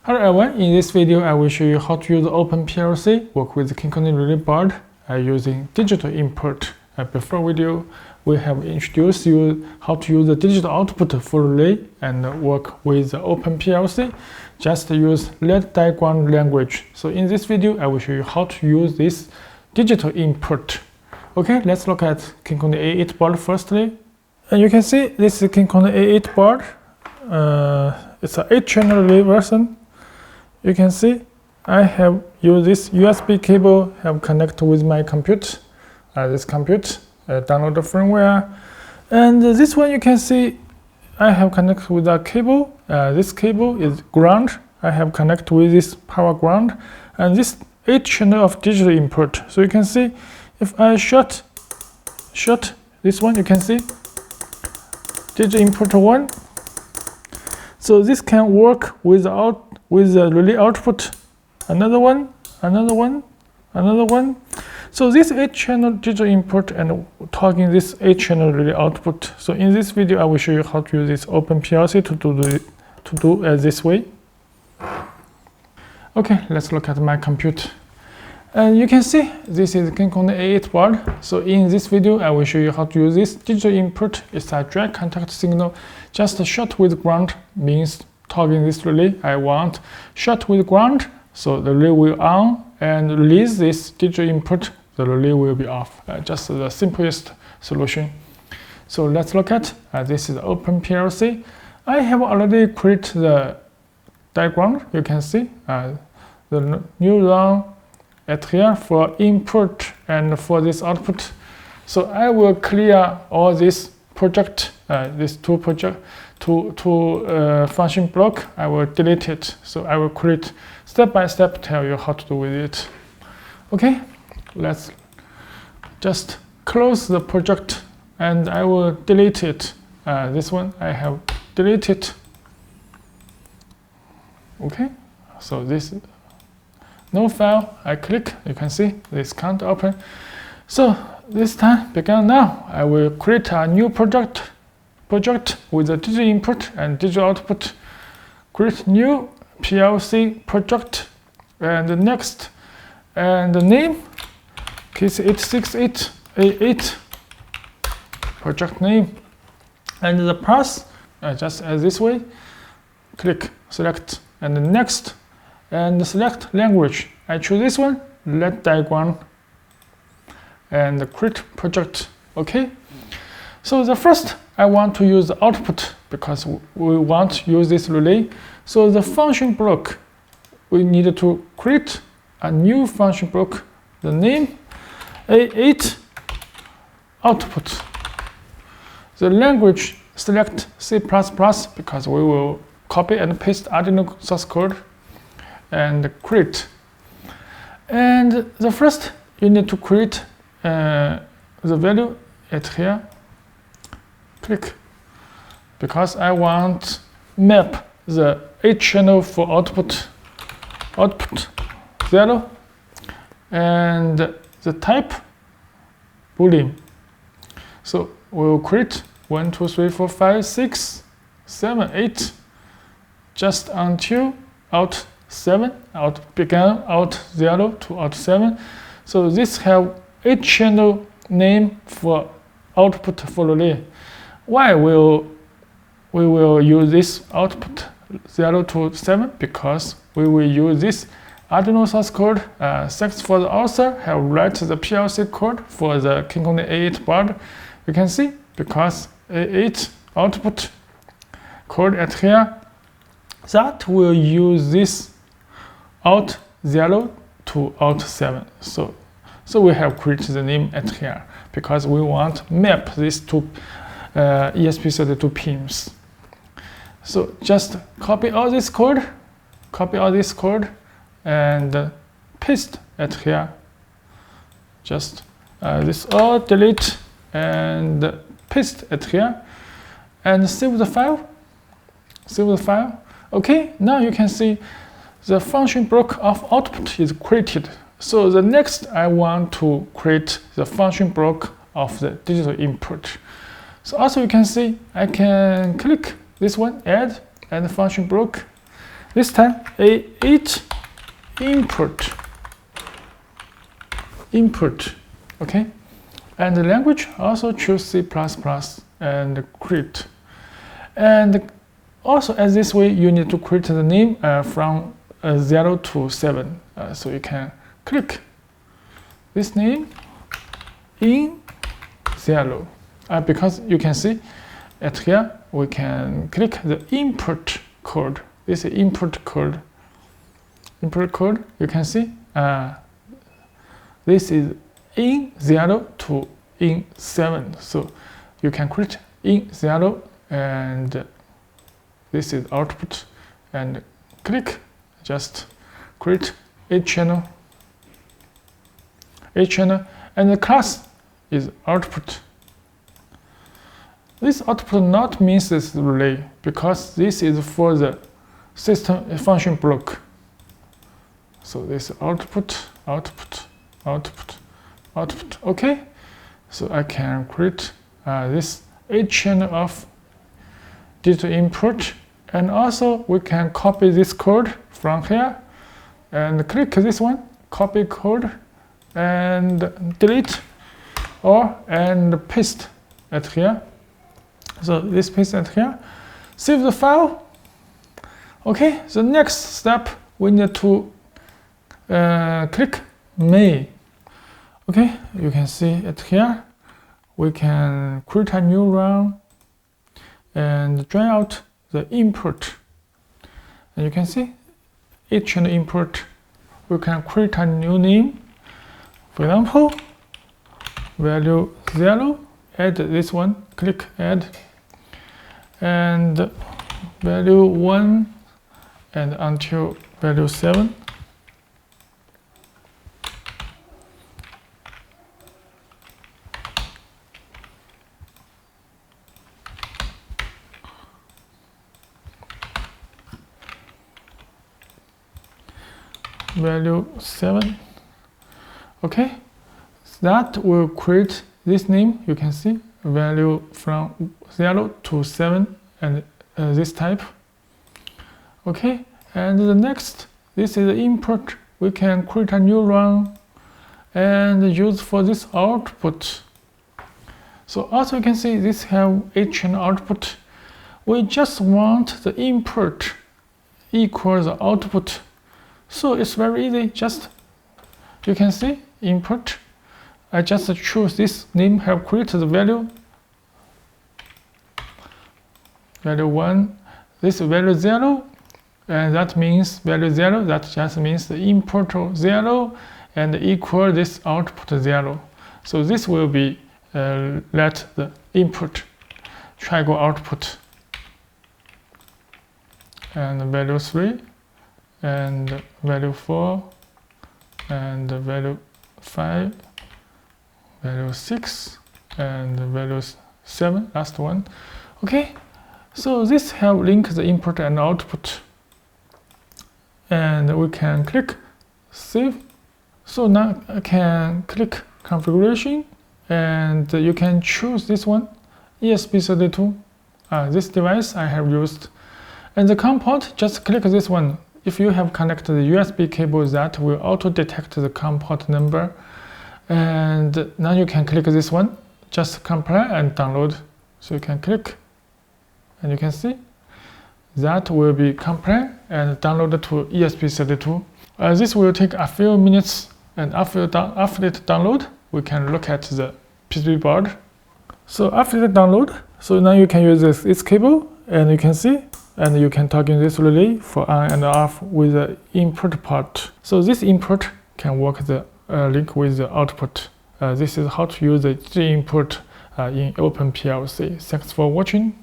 Hello everyone, in this video I will show you how to use OpenPLC, work with the KinCony relay board using digital input. Before video, we have introduced you how to use the digital output for relay and work with the OpenPLC. Just use LED diagram language. So in this video, I will show you how to use this digital input. Okay, let's look at KinCony A8 board firstly. And you can see this is KinCony A8 board. It's an 8-channel relay version. You can see I have used this USB cable, have connected with my computer, download the firmware. And this one you can see I have connected with a cable. This cable is ground. I have connected with this power ground. And this 8-channel of digital input. So you can see if I shut this one, you can see digital input 1. So this can work with the relay output, another one. So this 8-channel digital input and talking this 8-channel relay output. So in this video, I will show you how to use this OpenPLC to do this way. Okay, let's look at my computer. And you can see this is KinCony A8 board. So in this video, I will show you how to use this digital input. It's a direct contact signal. Just short with ground means talking this relay. I want short with ground, so the relay will on, and release this digital input, the relay will be off. Just the simplest solution. So let's look at this is OpenPLC. I have already created the diagram. You can see the new run at here for input and for this output. So I will clear all this project, these two function block. I will delete it. So I will create step by step, tell you how to do with it. Okay, let's just close the project and I will delete it. This one I have deleted. Okay, so this no file, I click, you can see this can't open. So this time begin now. I will create a new project with the digital input and digital output. Create new PLC project and the next, and the name KC868-A8 project name, and the path just as this way. Click, select, and the next. And select language. I choose this one, LED diagram, and create project. Okay. So the first, I want to use the output because we want to use this relay. So the function block, we need to create a new function block. The name A8 output. The language, select C++ because we will copy and paste Arduino source code. And create. And the first, you need to create the value at here. Click, because I want map the 8-channel for output 0, and the type Boolean. So we will create 1, 2, 3, 4, 5, 6, 7, 8, just until out 7, out begin out 0 to out 7. So this have 8-channel name for output for relay. Why we will use this output 0 to 7? Because we will use this Arduino source code. Thanks for the author have write the PLC code for the KinCony A8 board. You can see because A8 output code at here, that will use this out 0 to out 7. So we have created the name at here because we want map these two ESP32 pins. So just copy all this code, and paste at here. Just this all delete and paste at here, and save the file. Okay, now you can see the function block of output is created. So the next, I want to create the function block of the digital input. So also you can see I can click this one, add, and function block, This time A8 input, okay? And the language also choose C++ and create. And also as this way, you need to create the name from 0 to 7. So you can click this name in 0. Because you can see at here, we can click the input code. This is input code. Input code, you can see this is in 0 to in 7. So you can create in 0 and this is output and click, just create a channel and the class is output. This output not means this relay because this is for the system function block. So this output, okay? So I can create this a channel of digital input, and also we can copy this code from here and click this one, copy code and delete and paste at here. So this paste at here, save the file. Okay, the next step we need to click main. Okay, you can see it here. We can create a new run and try out the input. And you can see each and input, we can create a new name. For example, value 0, add this one, click add, and value 1 and until value 7. Value 7. Okay, that will create this name. You can see value from 0 to 7 and this type. Okay, and the next, this is the input. We can create a new run and use for this output. So also you can see this have H and output. We just want the input equals the output. So it's very easy, just you can see input. I just choose this name, have created the value 1, this value 0, and that means value 0, that just means the input 0 and equal this output 0. So this will be let the input triangle output and value 3 and value 4 and value 5, value 6 and value 7, last one. Okay, so this have linked the input and output, and we can click save. So now I can click configuration and you can choose this one, ESP32. This device I have used, and the COM port, just click this one. If you have connected the USB cable, that will auto detect the COM port number. And now you can click this one, just compile and download. So you can click and you can see that will be compiled and downloaded to ESP32. This will take a few minutes, and after it download, we can look at the PCB board. So after the download, so now you can use this cable, and you can see, and you can toggle this relay for on and off with the input port. So this input can work the link with the output. This is how to use the G input in OpenPLC. Thanks for watching.